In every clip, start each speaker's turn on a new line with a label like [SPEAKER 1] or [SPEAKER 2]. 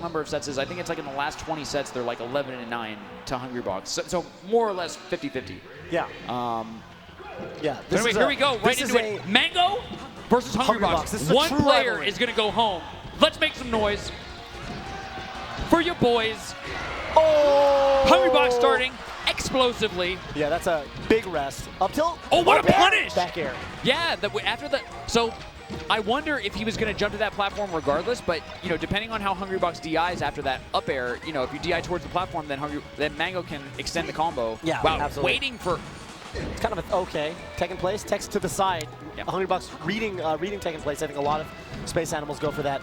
[SPEAKER 1] total number of sets is, I think it's like in the last 20 sets, they're like 11-9 to Hungrybox. So more or less 50-50.
[SPEAKER 2] Yeah. Yeah.
[SPEAKER 1] Anyway, here we go. Right into it. Mango versus Hungrybox. One player is going to go home. Let's make some noise for your boys.
[SPEAKER 2] Oh!
[SPEAKER 1] Hungrybox starting explosively.
[SPEAKER 2] Yeah, that's a big rest. Up tilt.
[SPEAKER 1] Oh, what a punish!
[SPEAKER 2] Back air.
[SPEAKER 1] Yeah, after the so I wonder if he was going to jump to that platform regardless, but you know, depending on how Hungrybox DIs after that up air, you know, if you DI towards the platform, then Mango can extend the combo.
[SPEAKER 2] Yeah,
[SPEAKER 1] wow,
[SPEAKER 2] absolutely.
[SPEAKER 1] Waiting for.
[SPEAKER 2] It's kind of okay. Taking place, text to the side.
[SPEAKER 1] Yep.
[SPEAKER 2] Hungrybox reading taking place. I think a lot of space animals go for that.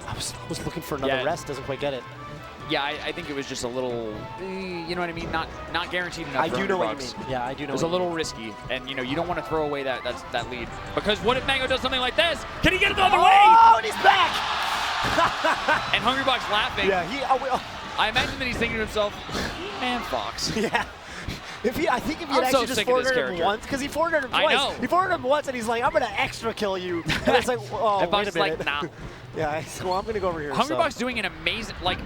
[SPEAKER 2] I was looking for another rest. Doesn't quite get it.
[SPEAKER 1] Yeah, I think it was just a little, you know what I mean? Not guaranteed enough.
[SPEAKER 2] I do know what you mean. Yeah, I do know.
[SPEAKER 1] It was a little risky, and you know you don't want to throw away that lead, because what if Mango does something like this? Can he get it the other way?
[SPEAKER 2] Oh, and he's back!
[SPEAKER 1] And Hungrybox laughing.
[SPEAKER 2] Yeah,
[SPEAKER 1] I imagine that he's thinking to himself, man, Fox.
[SPEAKER 2] Yeah. I think if he had actually just forwarded him once, because he forwarded him twice.
[SPEAKER 1] I know.
[SPEAKER 2] He forwarded him once, and he's like, I'm going to extra kill you. And it's like, oh,
[SPEAKER 1] and
[SPEAKER 2] wait a minute.
[SPEAKER 1] like, nah.
[SPEAKER 2] Yeah, so I'm going to go over here.
[SPEAKER 1] Hungrybox doing an amazing, like,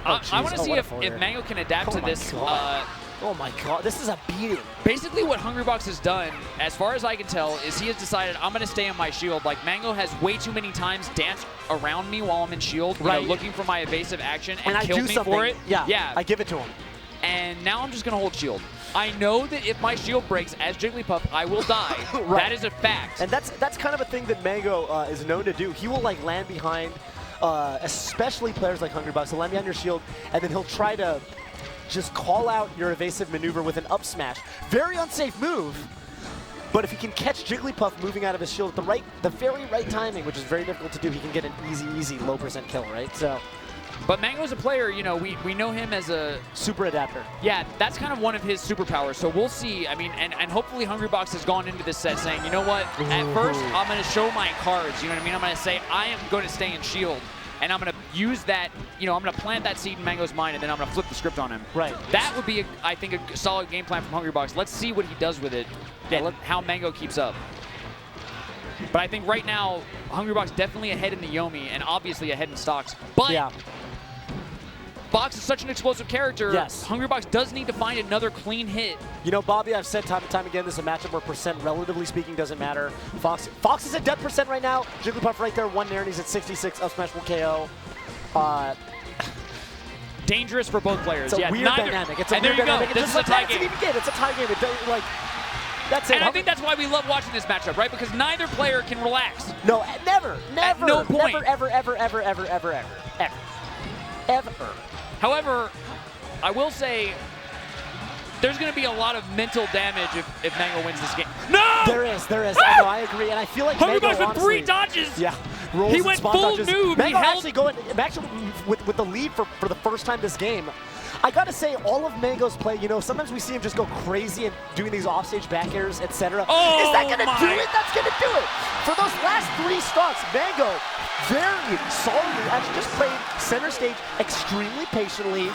[SPEAKER 1] I want to see if Mango can adapt to this.
[SPEAKER 2] Oh my god, this is a beating.
[SPEAKER 1] Basically what Hungrybox has done, as far as I can tell, is he has decided I'm going to stay on my shield. Like, Mango has way too many times danced around me while I'm in shield, you know, looking for my evasive action, and killed me for it.
[SPEAKER 2] Yeah, I give it to him.
[SPEAKER 1] And now I'm just going to hold shield. I know that if my shield breaks as Jigglypuff, I will die. That is a fact.
[SPEAKER 2] And that's kind of a thing that Mango is known to do. He will like land behind, especially players like Hungrybox, he'll land behind your shield, and then he'll try to just call out your evasive maneuver with an up smash. Very unsafe move, but if he can catch Jigglypuff moving out of his shield at the very right timing, which is very difficult to do, he can get an easy low percent kill, right? So.
[SPEAKER 1] But Mango's a player, you know, we know him as a...
[SPEAKER 2] super adapter.
[SPEAKER 1] Yeah, that's kind of one of his superpowers. So we'll see. I mean, and hopefully Hungrybox has gone into this set saying, you know what, at first I'm going to show my cards, you know what I mean? I'm going to say I am going to stay in shield, and I'm going to use that, you know, I'm going to plant that seed in Mango's mind, and then I'm going to flip the script on him.
[SPEAKER 2] Right.
[SPEAKER 1] That would be, I think, a solid game plan from Hungrybox. Let's see what he does with it and how Mango keeps up. But I think right now, Hungrybox definitely ahead in the Yomi, and obviously ahead in stocks. But
[SPEAKER 2] yeah.
[SPEAKER 1] Fox is such an explosive character.
[SPEAKER 2] Yes.
[SPEAKER 1] Hungrybox does need to find another clean hit.
[SPEAKER 2] You know, Bobby, I've said time and time again, this is a matchup where percent, relatively speaking, doesn't matter. Fox is at dead percent right now. Jigglypuff right there, one nair, and he's at 66. Up smash will KO.
[SPEAKER 1] Dangerous for both players.
[SPEAKER 2] It's a weird dynamic. It's a weird dynamic.
[SPEAKER 1] This is a tie game.
[SPEAKER 2] It's a tie game. Like, that's it.
[SPEAKER 1] And I think that's why we love watching this matchup, right? Because neither player can relax.
[SPEAKER 2] No, never.
[SPEAKER 1] At no point.
[SPEAKER 2] Ever.
[SPEAKER 1] However, I will say there's going to be a lot of mental damage if Mango wins this game. No!
[SPEAKER 2] There is. I know, I agree. And I feel like Mango,
[SPEAKER 1] with 3 dodges.
[SPEAKER 2] Yeah. Rolls
[SPEAKER 1] he went full
[SPEAKER 2] dodges.
[SPEAKER 1] noob.
[SPEAKER 2] Mango actually with the lead for the first time this game. I gotta say, all of Mango's play, you know, sometimes we see him just go crazy and doing these offstage back airs, etc.
[SPEAKER 1] Oh,
[SPEAKER 2] is that gonna do it? That's gonna do it. For those last 3 stocks, Mango very solidly actually just played center stage extremely patiently.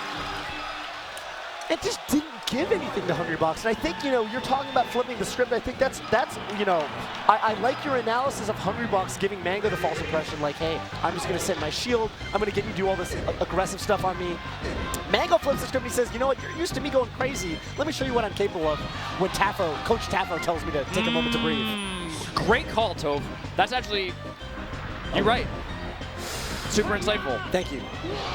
[SPEAKER 2] It just didn't give anything to Hungrybox. And I think, you know, you're talking about flipping the script. I think that's you know, I like your analysis of Hungrybox giving Mango the false impression, like, hey, I'm just going to set my shield. I'm going to get you to do all this aggressive stuff on me. Mango flips the script and he says, you know what, you're used to me going crazy. Let me show you what I'm capable of when Coach Taffo tells me to take a moment to breathe.
[SPEAKER 1] Great call, Tove. That's actually, you're right. Super insightful.
[SPEAKER 2] Thank you.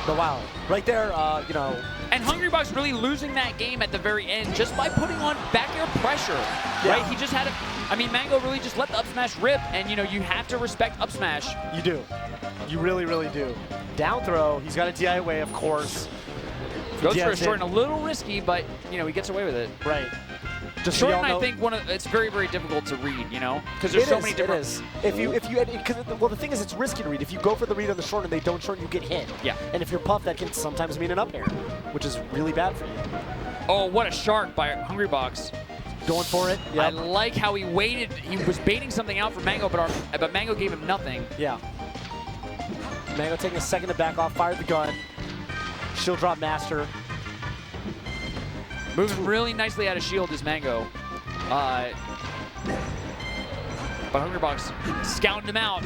[SPEAKER 2] But wow. Right there, you know.
[SPEAKER 1] And Hungrybox really losing that game at the very end just by putting on back air pressure, right? He just had I mean, Mango really just let the up smash rip, and, you know, you have to respect up smash.
[SPEAKER 2] You do. You really, really do. Down throw. He's got a DI away, of course.
[SPEAKER 1] Goes for a short and a little risky, but, you know, he gets away with it.
[SPEAKER 2] Right. Just
[SPEAKER 1] short, I think it's very, very difficult to read, you know, because there's so many different.
[SPEAKER 2] It is. Well, the thing is, it's risky to read. If you go for the read on the short and they don't short, you get hit.
[SPEAKER 1] Yeah.
[SPEAKER 2] And if you're puffed, that can sometimes mean an up air, which is really bad for you.
[SPEAKER 1] Oh, what a shark by Hungrybox.
[SPEAKER 2] Going for it. Yep.
[SPEAKER 1] I like how he waited. He was baiting something out for Mango, but Mango gave him nothing.
[SPEAKER 2] Yeah. Mango taking a second to back off, fired the gun. Shield drop master.
[SPEAKER 1] Moving really nicely out of shield is Mango. But Hungrybox scouting him out.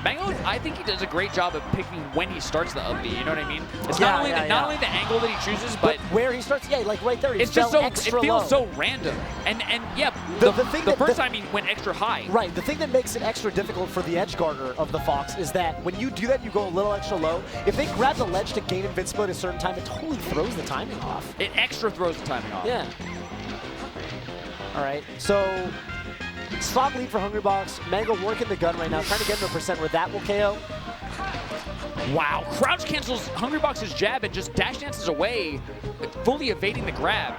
[SPEAKER 1] Mango, I think he does a great job of picking when he starts the up B, you know what I mean? It's
[SPEAKER 2] Yeah,
[SPEAKER 1] not only the angle that he chooses, but
[SPEAKER 2] where he starts, yeah, like right there, he
[SPEAKER 1] it's just so, it
[SPEAKER 2] extra
[SPEAKER 1] feels
[SPEAKER 2] low.
[SPEAKER 1] so random. And yeah,
[SPEAKER 2] The
[SPEAKER 1] the first time he went extra high.
[SPEAKER 2] Right, the thing that makes it extra difficult for the edge guarder of the Fox is that when you do that, you go a little extra low. If they grab the ledge to gain invincibility at a certain time, it totally throws the timing off.
[SPEAKER 1] It extra throws the timing off.
[SPEAKER 2] Yeah. All right, so strong lead for Hungrybox. Mango working the gun right now, trying to get him to a percent where that will KO.
[SPEAKER 1] Wow, crouch cancels Hungrybox's jab and just dash dances away, fully evading the grab.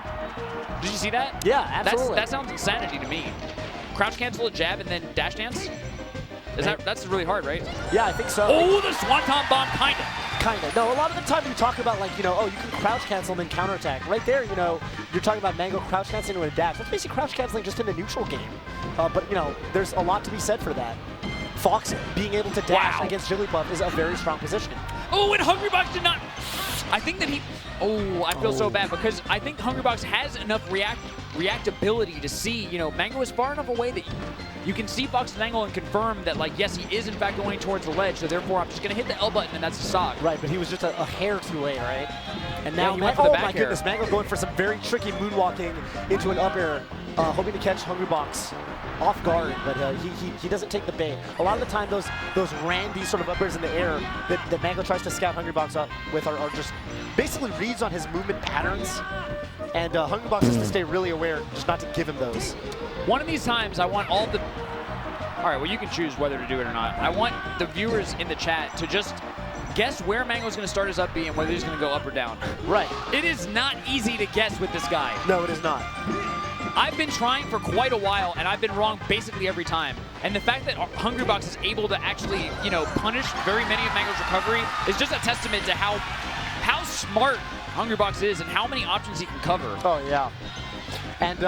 [SPEAKER 1] Did you see that?
[SPEAKER 2] Yeah, absolutely.
[SPEAKER 1] That sounds insanity to me. Crouch cancel a jab and then dash dance? That's really hard, right?
[SPEAKER 2] Yeah, I think so.
[SPEAKER 1] Oh, the Swanton Bomb, kinda.
[SPEAKER 2] Kinda. No, a lot of the time you talk about like, you know, oh, you can crouch cancel and then counterattack. Right there, you know, you're talking about Mango crouch canceling with a dash. That's basically crouch canceling just in a neutral game. But, you know, there's a lot to be said for that. Fox being able to dash against Jigglypuff is a very strong position.
[SPEAKER 1] Oh, and Hungrybox did not. I think that he. Oh, I feel so bad because I think Hungrybox has enough reactability to see, you know, Mango is far enough away that you can see Fox's angle and confirm that, like, yes, he is in fact going towards the ledge, so therefore I'm just going to hit the L button and that's a sock.
[SPEAKER 2] Right, but he was just a hair too late, right? And now,
[SPEAKER 1] he went for the back
[SPEAKER 2] my goodness, Mango going for some very tricky moonwalking into an up air, hoping to catch Hungrybox off guard, but he doesn't take the bait. A lot of the time, those randy sort of up airs in the air that Mango tries to scout Hungrybox up with are just basically reads on his movement patterns, and Hungrybox has to stay really aware just not to give him those.
[SPEAKER 1] One of these times, I want all the... All right, well, you can choose whether to do it or not. I want the viewers in the chat to just guess where Mango's going to start his up B and whether he's going to go up or down.
[SPEAKER 2] Right.
[SPEAKER 1] It is not easy to guess with this guy.
[SPEAKER 2] No, it is not.
[SPEAKER 1] I've been trying for quite a while, and I've been wrong basically every time. And the fact that Hungrybox is able to actually, you know, punish very many of Mango's recovery is just a testament to how smart Hungrybox is and how many options he can cover.
[SPEAKER 2] Oh, yeah. And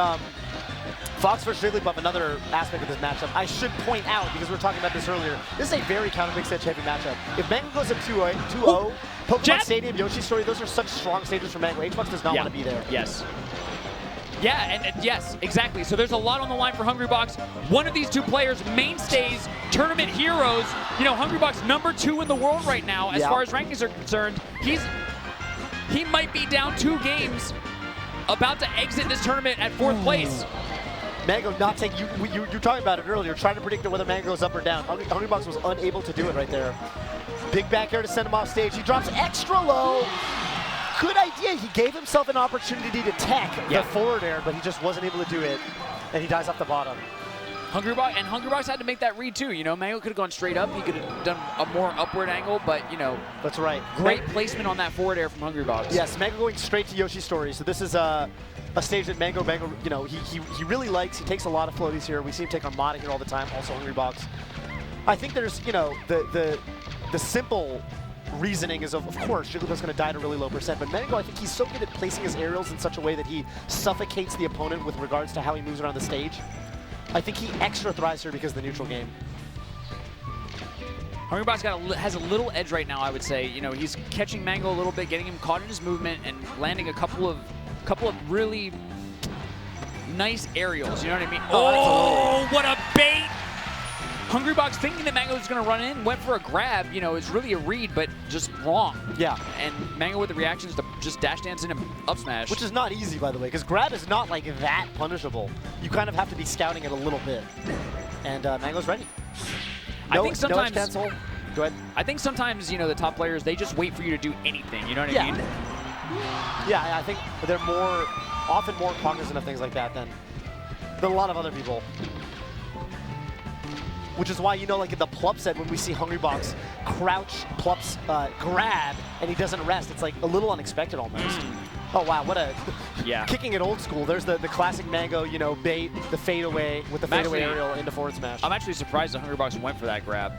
[SPEAKER 2] Fox versus Jigglypuff, another aspect of this matchup. I should point out, because we were talking about this earlier, this is a very counter mix edge heavy matchup. If Mango goes up 2-0, Pokemon Stadium, Yoshi's Story, those are such strong stages for Mango. HBox does not want to be there.
[SPEAKER 1] Yes. Yeah, and yes, exactly. So there's a lot on the line for Hungrybox. One of these two players, mainstays, tournament heroes. You know, Hungrybox #2 in the world right now as far as rankings are concerned. He might be down 2 games, about to exit this tournament at 4th place.
[SPEAKER 2] Mango not taking, you were talking about it earlier, trying to predict whether Mango goes up or down. Hungrybox was unable to do it right there. Big back air to send him off stage. He drops extra low. Good idea. He gave himself an opportunity to tech the forward air, but he just wasn't able to do it, and he dies off the bottom.
[SPEAKER 1] Hungrybox had to make that read too. You know, Mango could have gone straight up. He could have done a more upward angle, but you know.
[SPEAKER 2] That's right.
[SPEAKER 1] Great placement on that forward air from Hungrybox.
[SPEAKER 2] Yes, Mango going straight to Yoshi's Story. So this is a stage that Mango, you know, he really likes. He takes a lot of floaties here. We see him take Armada here all the time. Also Hungrybox. I think there's, you know, the simple reasoning is of course Jigglypuff's going to die at a really low percent, but Mango, I think he's so good at placing his aerials in such a way that he suffocates the opponent with regards to how he moves around the stage. I think he extra thrives here because of the neutral game.
[SPEAKER 1] Hungrybox has a little edge right now, I would say. You know, he's catching Mango a little bit, getting him caught in his movement, and landing a couple of really nice aerials. You know what I mean? Oh, what a bait! Hungrybox, thinking that Mango was going to run in, went for a grab. You know, it's really a read, but just wrong. Yeah. And Mango with the reactions to just dash dance in and up smash.
[SPEAKER 2] Which is not easy, by the way, because grab is not like that punishable. You kind of have to be scouting it a little bit. And Mango's ready.
[SPEAKER 1] I think sometimes.
[SPEAKER 2] No cancel. Go ahead.
[SPEAKER 1] I think sometimes, you know, the top players, they just wait for you to do anything. You know what I mean?
[SPEAKER 2] Yeah, I think they're often more cognizant of things like that than a lot of other people. Which is why, you know, like in the Plup set, when we see Hungrybox crouch Plup's grab and he doesn't rest, it's like a little unexpected almost. Oh, wow, what a... Kicking it old school. There's the classic Mango, you know, bait, the fadeaway, with the fadeaway aerial into forward smash.
[SPEAKER 1] I'm actually surprised that Hungrybox went for that grab.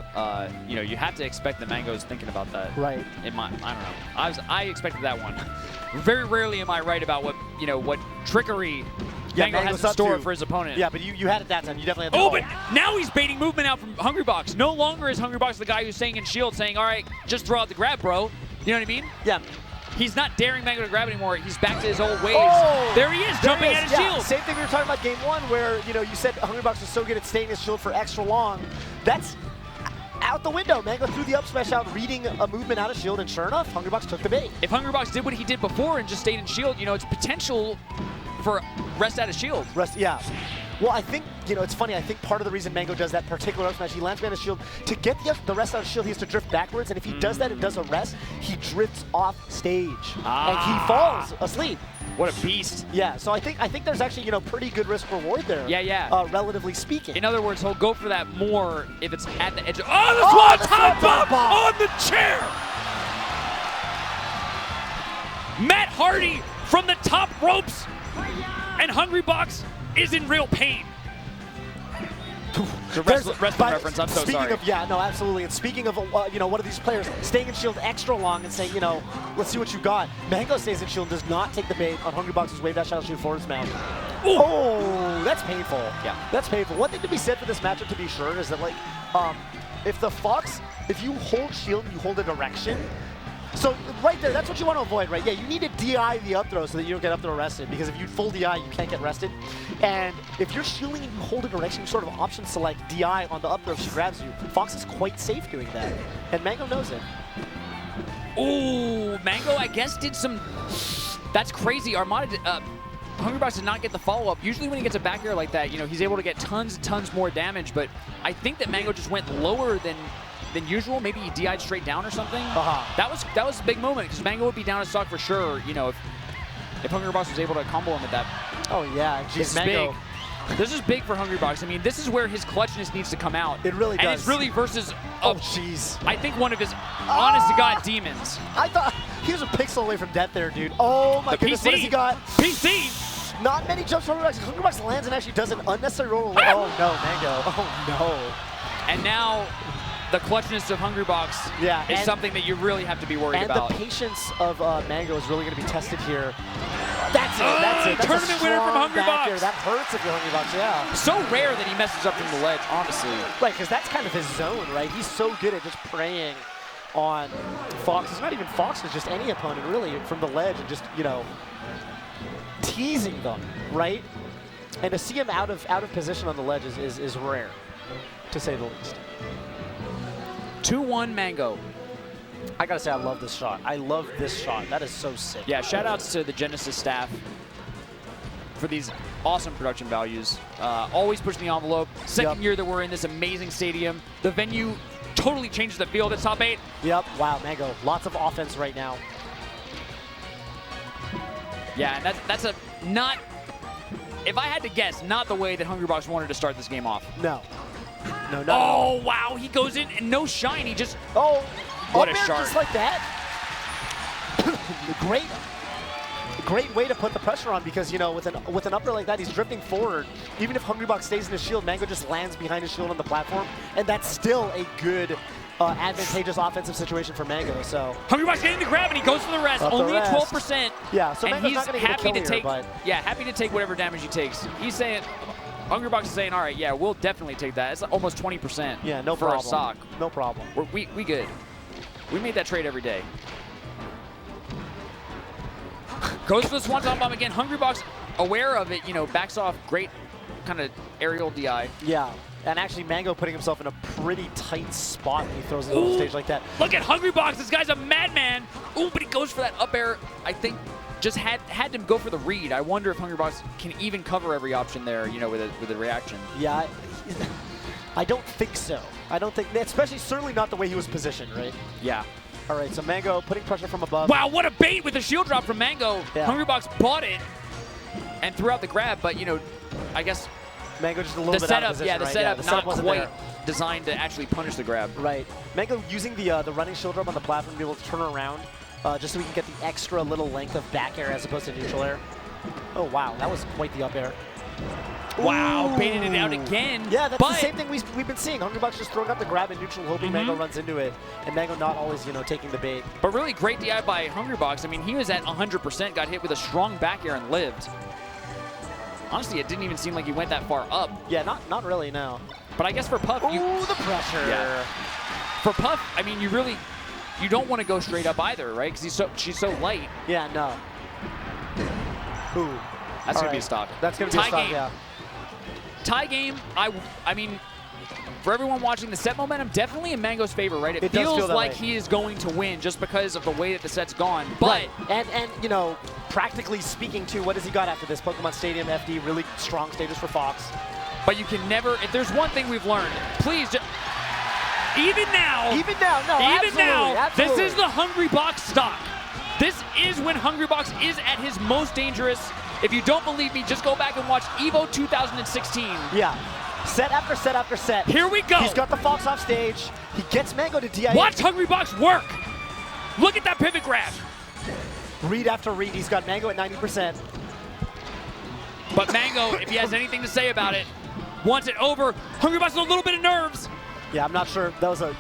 [SPEAKER 1] You know, you have to expect that Mango's thinking about that.
[SPEAKER 2] Right.
[SPEAKER 1] I don't know. I expected that one. Very rarely am I right about what, you know, what trickery Mango has in store for his opponent.
[SPEAKER 2] Yeah, but you had it that time. You definitely had
[SPEAKER 1] Oh, but now he's baiting movement out from Hungrybox. No longer is Hungrybox the guy who's staying in shield saying, all right, just throw out the grab, bro. You know what I mean?
[SPEAKER 2] Yeah.
[SPEAKER 1] He's not daring Mango to grab anymore. He's back to his old ways. Oh, there he is, jumping at his shield.
[SPEAKER 2] Same thing we were talking about game 1 where, you know, you said Hungrybox was so good at staying in his shield for extra long. That's out the window. Mango threw the up smash out, reading a movement out of shield, and sure enough, Hungrybox took the bait.
[SPEAKER 1] If Hungrybox did what he did before and just stayed in shield, you know, it's potential for rest out of shield.
[SPEAKER 2] Yeah. Well, I think, you know, it's funny. I think part of the reason Mango does that particular up smash, he lands behind his shield. To get the rest out of shield, he has to drift backwards, and if he does that and does a rest, he drifts off stage, and he falls asleep.
[SPEAKER 1] What a beast.
[SPEAKER 2] Yeah, so I think there's actually, you know, pretty good risk reward there.
[SPEAKER 1] Yeah.
[SPEAKER 2] Relatively speaking.
[SPEAKER 1] In other words, he'll go for that more if it's at the edge of, oh, the swan top bomb on the chair! Matt Hardy from the top ropes, and Hungrybox is in real pain. The wrestling reference, I'm so
[SPEAKER 2] speaking
[SPEAKER 1] sorry.
[SPEAKER 2] Yeah, no, absolutely. And speaking of, you know, one of these players staying in shield extra long and saying, you know, let's see what you got. Mango stays in shield and does not take the bait on Hungrybox's wave dash out shield forward smash. Ooh. Oh, that's painful.
[SPEAKER 1] Yeah.
[SPEAKER 2] That's painful. One thing to be said for this matchup, to be sure, is that, like, if you hold shield and you hold a direction, so right there, that's what you want to avoid, right? Yeah, you need to DI the up throw so that you don't get up throw arrested, because if you full DI, you can't get arrested. And if you're shielding and you hold a direction, you sort of option select DI on the up throw if she grabs you. Fox is quite safe doing that, and Mango knows it.
[SPEAKER 1] Ooh, Mango, I guess, did some, that's crazy. Armada, Hungrybox did not get the follow-up. Usually when he gets a back air like that, you know, he's able to get tons and tons more damage, but I think that Mango just went lower than usual. Maybe he DI'd straight down or something. That was a big moment, because Mango would be down to stock for sure, you know, if Hungrybox was able to combo him at that.
[SPEAKER 2] Oh yeah,
[SPEAKER 1] this is big. This is big for Hungrybox. I mean, this is where his clutchness needs to come out.
[SPEAKER 2] It really does.
[SPEAKER 1] And it's really versus,
[SPEAKER 2] oh jeez,
[SPEAKER 1] I think one of his honest to God demons.
[SPEAKER 2] I thought he was a pixel away from death there, dude. Oh my goodness,
[SPEAKER 1] PC.
[SPEAKER 2] what has he got?
[SPEAKER 1] PC.
[SPEAKER 2] Not many jumps from Hungrybox. Hungrybox lands and actually does an unnecessary roll. Oh no, Mango. Oh no.
[SPEAKER 1] And now the clutchness of Hungrybox is something that you really have to be worried about.
[SPEAKER 2] And the patience of Mango is really going to be tested here. That's it. That's it. That's
[SPEAKER 1] tournament winner from Hungrybox.
[SPEAKER 2] That hurts if you're Hungrybox, yeah.
[SPEAKER 1] So rare that he messes up from the ledge, honestly.
[SPEAKER 2] Right, because that's kind of his zone, right? He's so good at just preying on Fox. It's not even Fox, it's just any opponent, really, from the ledge and just, you know, teasing them, right? And to see him out of position on the ledge is rare, to say the least.
[SPEAKER 1] 2-1 Mango.
[SPEAKER 2] I gotta say, I love this shot. I love this shot. That is so sick.
[SPEAKER 1] Yeah, shout outs to the Genesis staff for these awesome production values. Always pushing the envelope. Second year that we're in this amazing stadium. The venue totally changes the field. It's top 8.
[SPEAKER 2] Yep, wow, Mango. Lots of offense right now.
[SPEAKER 1] Yeah, and that's a not, if I had to guess, not the way that Hungrybox wanted to start this game off.
[SPEAKER 2] No. No.
[SPEAKER 1] Oh, wow, he goes in and no shine. He just, what a shard.
[SPEAKER 2] Just like that. Great way to put the pressure on, because, you know, with an upper like that, he's drifting forward. Even if Hungrybox stays in his shield, Mango just lands behind his shield on the platform, and that's still a good advantageous offensive situation for Mango. So
[SPEAKER 1] Hungrybox getting the grab, and he goes for the rest. Only 12%.
[SPEAKER 2] Yeah, so
[SPEAKER 1] and
[SPEAKER 2] Mango's
[SPEAKER 1] he's
[SPEAKER 2] not gonna get a
[SPEAKER 1] happy
[SPEAKER 2] kill
[SPEAKER 1] to take.
[SPEAKER 2] here,
[SPEAKER 1] Yeah, happy to take whatever damage he takes. He's saying, Hungrybox is saying, all right, yeah, we'll definitely take that. It's almost 20%.
[SPEAKER 2] Yeah, no
[SPEAKER 1] for
[SPEAKER 2] problem.
[SPEAKER 1] a stock.
[SPEAKER 2] No problem.
[SPEAKER 1] We good. We made that trade every day. Goes for the Swanton Bomb again. Hungrybox, aware of it, you know, backs off. Great kind of aerial DI.
[SPEAKER 2] Yeah, and actually Mango putting himself in a pretty tight spot when he throws it on the stage like that.
[SPEAKER 1] Look at Hungrybox. This guy's a madman. Ooh, but he goes for that up air. I think just had to go for the read. I wonder if Hungrybox can even cover every option there, you know, with a reaction.
[SPEAKER 2] Yeah, I don't think so. I don't think, especially certainly not the way he was positioned, right?
[SPEAKER 1] Yeah.
[SPEAKER 2] All right, so Mango putting pressure from above.
[SPEAKER 1] Wow, what a bait with a shield drop from Mango. Yeah. Hungrybox bought it and threw out the grab, but, you know, I guess
[SPEAKER 2] Mango just a little bit out of position,
[SPEAKER 1] the
[SPEAKER 2] right?
[SPEAKER 1] setup,
[SPEAKER 2] the setup
[SPEAKER 1] not
[SPEAKER 2] wasn't
[SPEAKER 1] quite
[SPEAKER 2] there.
[SPEAKER 1] Designed to actually punish the grab.
[SPEAKER 2] Right. Mango using the running shield drop on the platform to be able to turn around just so we can get the extra little length of back air as opposed to neutral air. Oh, wow, that was quite the up air.
[SPEAKER 1] Wow, baited it out again.
[SPEAKER 2] Yeah, that's the same thing we've been seeing. Hungrybox just throwing up the grab in neutral, hoping Mango runs into it, and Mango not always, you know, taking the bait.
[SPEAKER 1] But really great DI by Hungrybox. I mean, he was at 100%, got hit with a strong back air and lived. Honestly, it didn't even seem like he went that far up.
[SPEAKER 2] Yeah, not really, no.
[SPEAKER 1] But I guess for Puff,
[SPEAKER 2] ooh, the pressure.
[SPEAKER 1] Yeah. For Puff, I mean, you don't want to go straight up either, right? Because she's so light.
[SPEAKER 2] Yeah, no. Ooh.
[SPEAKER 1] That's going to be a stock.
[SPEAKER 2] That's going to be a stock, yeah.
[SPEAKER 1] Tie game, I mean, for everyone watching, the set momentum definitely in Mango's favor, right? It
[SPEAKER 2] does
[SPEAKER 1] feels
[SPEAKER 2] feel that
[SPEAKER 1] like
[SPEAKER 2] way.
[SPEAKER 1] he is going to win just because of the way that the set's gone. But
[SPEAKER 2] right. And you know, practically speaking too, what has he got after this? Pokemon Stadium, FD, really strong stages for Fox.
[SPEAKER 1] But you can never, if there's one thing we've learned, please just, even now,
[SPEAKER 2] no,
[SPEAKER 1] even
[SPEAKER 2] absolutely,
[SPEAKER 1] now,
[SPEAKER 2] absolutely.
[SPEAKER 1] this is the Hungrybox stock. This is when Hungrybox is at his most dangerous. If you don't believe me, just go back and watch EVO 2016.
[SPEAKER 2] Yeah, set after set after set.
[SPEAKER 1] Here we go.
[SPEAKER 2] He's got the Fox off stage. He gets Mango to DI.
[SPEAKER 1] Watch Hungrybox work. Look at that pivot grab.
[SPEAKER 2] Read after read, he's got Mango at 90%.
[SPEAKER 1] But Mango, if he has anything to say about it, wants it over. Hungrybox with a little bit of nerves.
[SPEAKER 2] Yeah, I'm not sure. That was a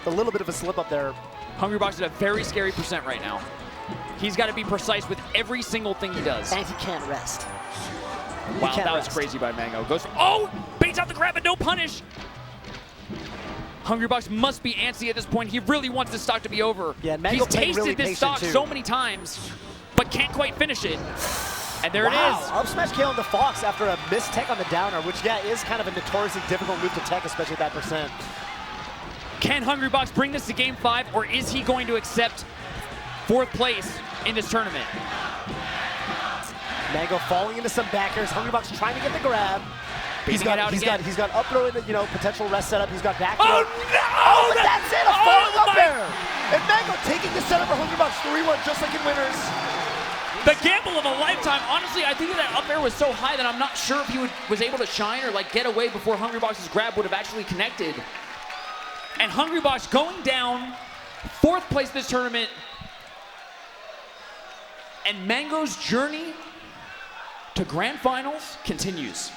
[SPEAKER 2] little bit of a slip up there.
[SPEAKER 1] Hungrybox is at a very scary percent right now. He's got to be precise with every single thing he does.
[SPEAKER 2] And he can't rest.
[SPEAKER 1] Wow, that was crazy by Mango. Goes, oh, baits out the grab, but no punish. Hungrybox must be antsy at this point. He really wants this stock to be over.
[SPEAKER 2] Yeah, Mango
[SPEAKER 1] He's tasted
[SPEAKER 2] really
[SPEAKER 1] this stock
[SPEAKER 2] too.
[SPEAKER 1] so many times, but can't quite finish it. And there it is.
[SPEAKER 2] Up smash KO into Fox after a missed tech on the downer, which, yeah, is kind of a notoriously difficult move to tech, especially at that percent.
[SPEAKER 1] Can Hungrybox bring this to Game 5, or is he going to accept 4th place in this tournament?
[SPEAKER 2] Mango falling into some back airs. Hungrybox trying to get the grab. He's got up throw in the potential rest setup. He's got back throw.
[SPEAKER 1] Oh no!
[SPEAKER 2] But that's it, a falling up air. And Mango taking the setup for Hungrybox 3-1 just like in winners.
[SPEAKER 1] The gamble of a lifetime. Honestly, I think that up air was so high that I'm not sure if he was able to shine or like get away before Hungrybox's grab would have actually connected. And Hungrybox going down, 4th place this tournament. And Mango's journey to grand finals continues.